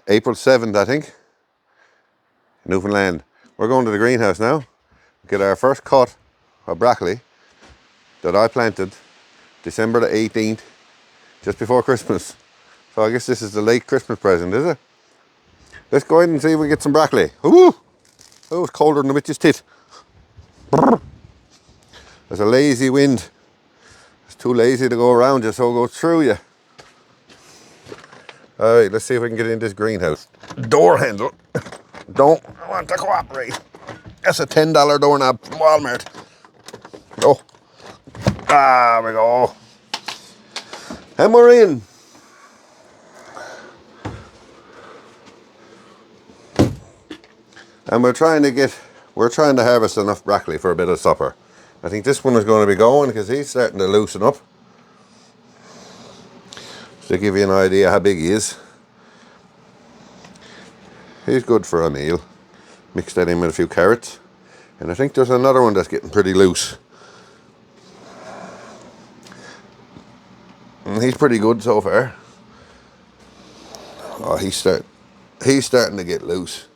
April 7th, I think. Newfoundland. We're going to the greenhouse now. Get our first cut of broccoli that I planted December the 18th, just before Christmas. So I guess this is the late Christmas present, is it? Let's go ahead and see if we get some broccoli. Ooh! Oh, it's colder than a witch's tit. There's a lazy wind. It's too lazy to go around you, so it goes through you. Alright, let's see if we can get in this greenhouse. Door handle. Don't want to cooperate. That's a $10 doorknob from Walmart. Oh. Ah, we go. And we're in. And we're trying to harvest enough broccoli for a bit of supper. I think this one is going to be going because he's starting to loosen up. To give you an idea how big he is. He's good for a meal. Mix that in with a few carrots. And I think there's another one that's getting pretty loose. And he's pretty good so far. Oh, he's starting to get loose.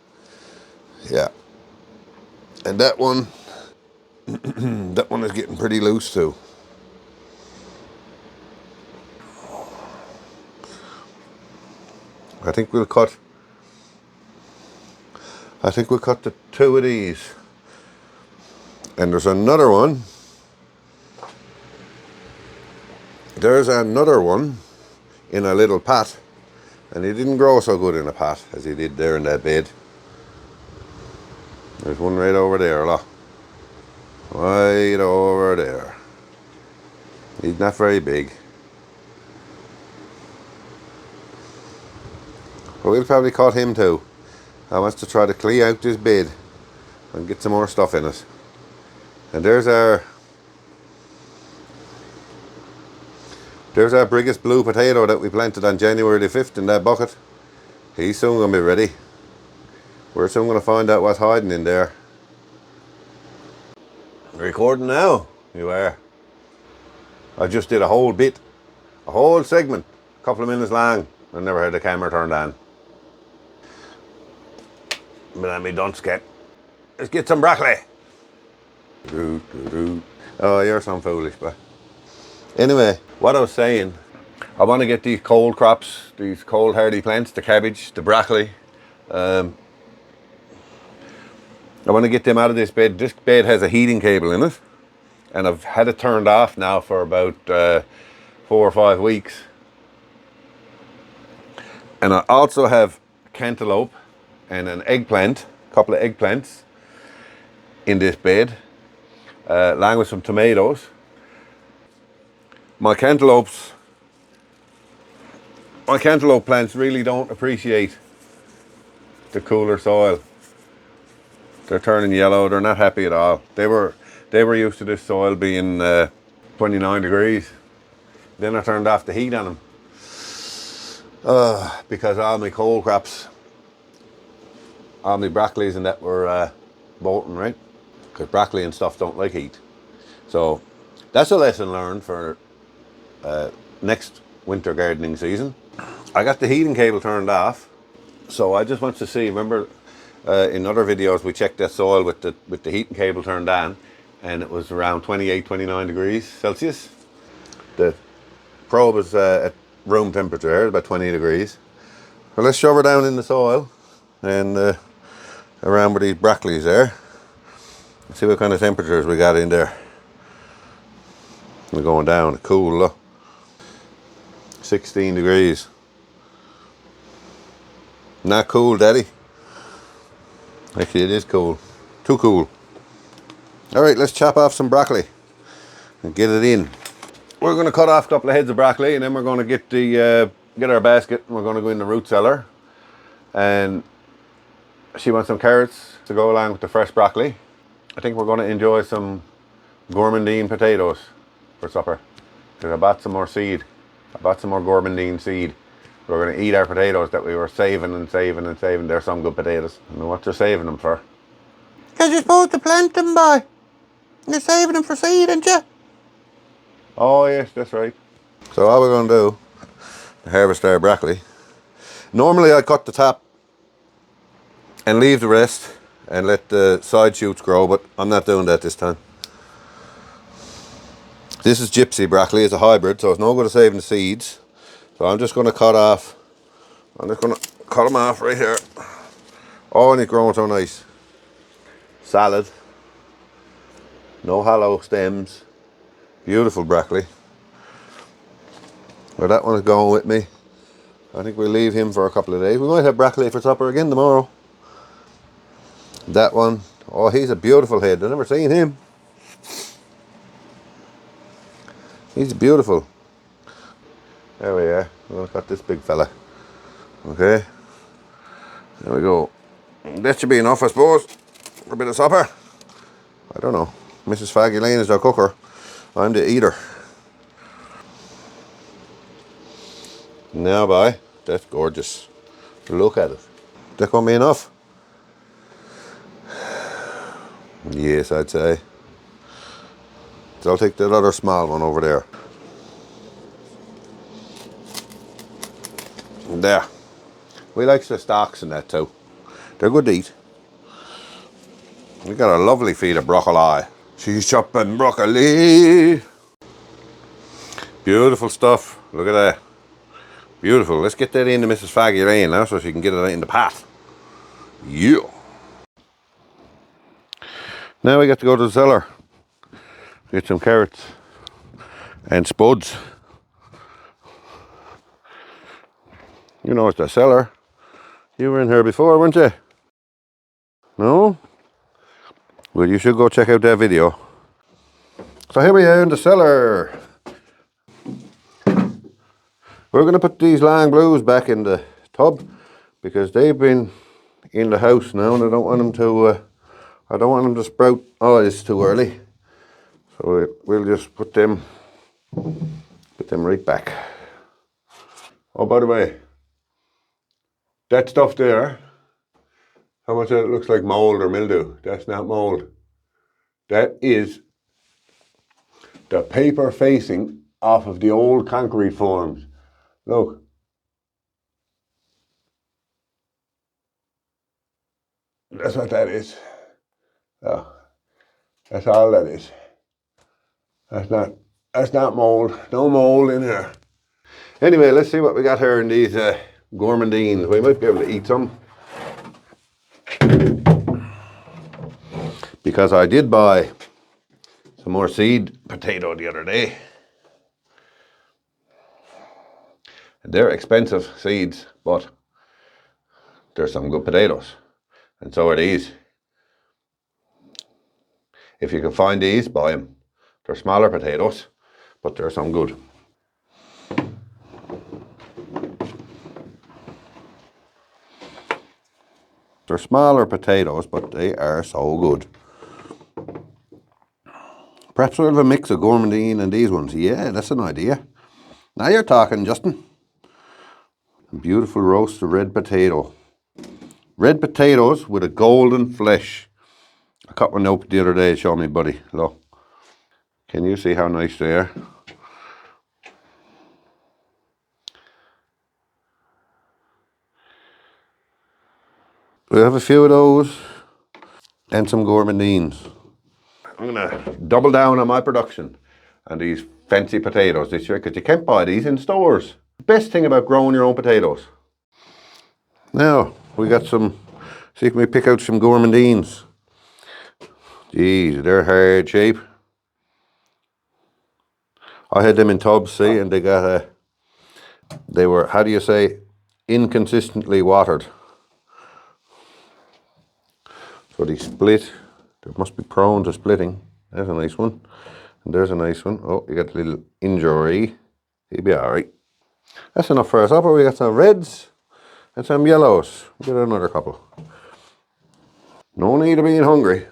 Yeah. And that one, that one is getting pretty loose too. I think we'll cut the two of these. And there's another one. There's another one in a little pot. And he didn't grow so good in a pot as he did there in that bed. There's one right over there, look. Right over there. He's not very big. But we'll probably cut him too. I want to try to clean out this bed and get some more stuff in it. And there's our biggest blue potato that we planted on January the 5th in that bucket. He's soon going to be ready. We're soon going to find out what's hiding in there. Recording now? You are. I just did a whole segment, a couple of minutes long. I never had the camera turned on. But I'm done, scat. Let's get some broccoli. Oh, you're some foolish, but anyway, what I was saying, I want to get these cold crops, these cold hardy plants, the cabbage, the broccoli. I want to get them out of this bed. This bed has a heating cable in it, and I've had it turned off now for about 4 or 5 weeks. And I also have cantaloupe and an eggplant, a couple of eggplants in this bed, along with some tomatoes. My cantaloupe plants really don't appreciate the cooler soil. They're turning yellow. They're not happy at all. They were used to this soil being 29 degrees. Then I turned off the heat on them. Because all my cold crops, all my broccolis and that were bolting, right? Because broccoli and stuff don't like heat. So that's a lesson learned for next winter gardening season. I got the heating cable turned off, so I just want to see. Remember, in other videos we checked that soil with the heating cable turned on, and it was around 28, 29 degrees Celsius. The probe is at room temperature, about 20 degrees. So let's shove her down in the soil and around with these broccolis there. Let's see what kind of temperatures we got in there. We're going down, cool, look. 16 degrees. Not cool, Daddy. Actually, it is cool. Too cool. Alright, let's chop off some broccoli and get it in. We're going to cut off a couple of heads of broccoli, and then we're going to get our basket, and we're going to go in the root cellar. And she wants some carrots to go along with the fresh broccoli. I think we're going to enjoy some Gourmandine potatoes for supper. Because I bought some more seed. I bought some more Gourmandine seed. We're going to eat our potatoes that we were saving and saving and saving. They're some good potatoes. I don't know what you're saving them for. Because you're supposed to plant them, boy. You're saving them for seed, aren't you? Oh yes, that's right. So all we're going to do to harvest our broccoli, Normally I cut the top and leave the rest and let the side shoots grow, but I'm not doing that this time. This is gypsy broccoli, it's a hybrid, so it's no good at saving the seeds. So I'm just going to cut them off right here. Oh, and it's growing so nice. Salad. No hollow stems. Beautiful broccoli. Well, that one is going with me. I think we'll leave him for a couple of days. We might have broccoli for supper again tomorrow. That one. Oh, he's a beautiful head. I've never seen him. He's beautiful. There we are. We've got this big fella. Okay. There we go. That should be enough, I suppose, for a bit of supper. I don't know. Mrs. Foggy Lane is our cooker. I'm the eater. Now, boy, that's gorgeous. Look at it. That gonna be enough? Yes, I'd say. So I'll take that other small one over there. There. We like the stalks in that too. They're good to eat. We got a lovely feed of broccoli. She's chopping broccoli. Beautiful stuff. Look at that. Beautiful. Let's get that into Mrs. Foggy Lane now so she can get it in the pot. Yeah. Now we got to go to the cellar. Get some carrots and spuds. You know it's the cellar. You were in here before, weren't you? No? Well, you should go check out that video. So here we are in the cellar. We're going to put these long blues back in the tub because they've been in the house now and I don't want them to sprout. Oh, it's too early. So we'll just put them right back. Oh, by the way, that stuff there, how much of it looks like mold or mildew? That's not mold. That is the paper facing off of the old concrete forms. Look. That's what that is. Oh, that's all that is. That's not mold. No mold in here. Anyway, let's see what we got here in these gourmandines. We might be able to eat some. Because I did buy some more seed potato the other day. They're expensive seeds, but there's some good potatoes. And so are these. If you can find these, buy them. They're smaller potatoes, but they're some good. They're smaller potatoes, but they are so good. Perhaps we'll have a mix of gourmandine and these ones. Yeah, that's an idea. Now you're talking, Justin. A beautiful roast of red potato. Red potatoes with a golden flesh. I cut one open the other day, show me, buddy. Look. Can you see how nice they are? We have a few of those and some gourmandines. I'm gonna double down on my production and these fancy potatoes this year because you can't buy these in stores. The best thing about growing your own potatoes. Now we got some. See, can we pick out some gourmandines? Geez, they're hard shape. I had them in tubs, see, and they were, how do you say, inconsistently watered. So they split. They must be prone to splitting. There's a nice one. And there's a nice one. Oh, you got a little injury. He'll be alright. That's enough for our supper. We got some reds and some yellows. Get another couple. No need of being hungry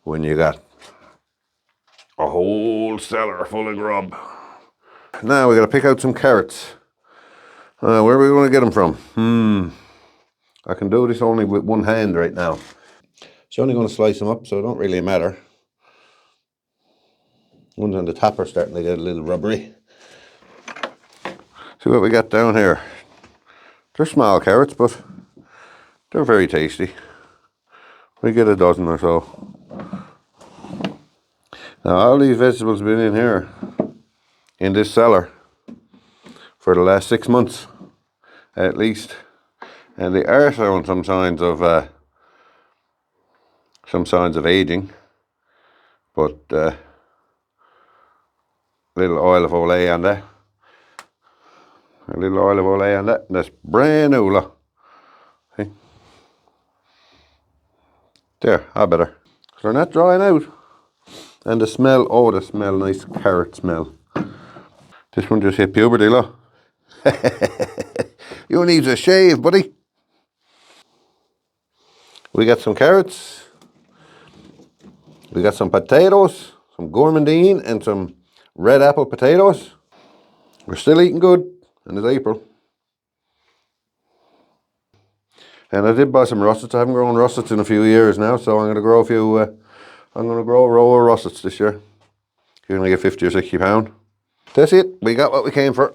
when you got a whole cellar full of grub. Now we got to pick out some carrots. Where are we going to get them from? I can do this only with one hand right now. She's only going to slice them up, so it don't really matter. Ones on the top are starting to get a little rubbery. See what we got down here. They're small carrots, but they're very tasty. We get a dozen or so. Now all these vegetables have been in here, in this cellar, for the last 6 months, at least. And they are showing some signs of aging. But a little oil of Olay on that. A little oil of Olay on that. And that's brand new, look. See? There, I better. So they're not drying out. And the smell, oh, the smell, nice carrot smell. This one just hit puberty, look. You need a shave, buddy. We got some carrots. We got some potatoes, some gourmandine, and some red apple potatoes. We're still eating good, and it's April. And I did buy some russets. I haven't grown russets in a few years now, so I'm going to grow a few. I'm going to grow a row of russets this year. You're going to get 50 or 60 pound. That's it. We got what we came for.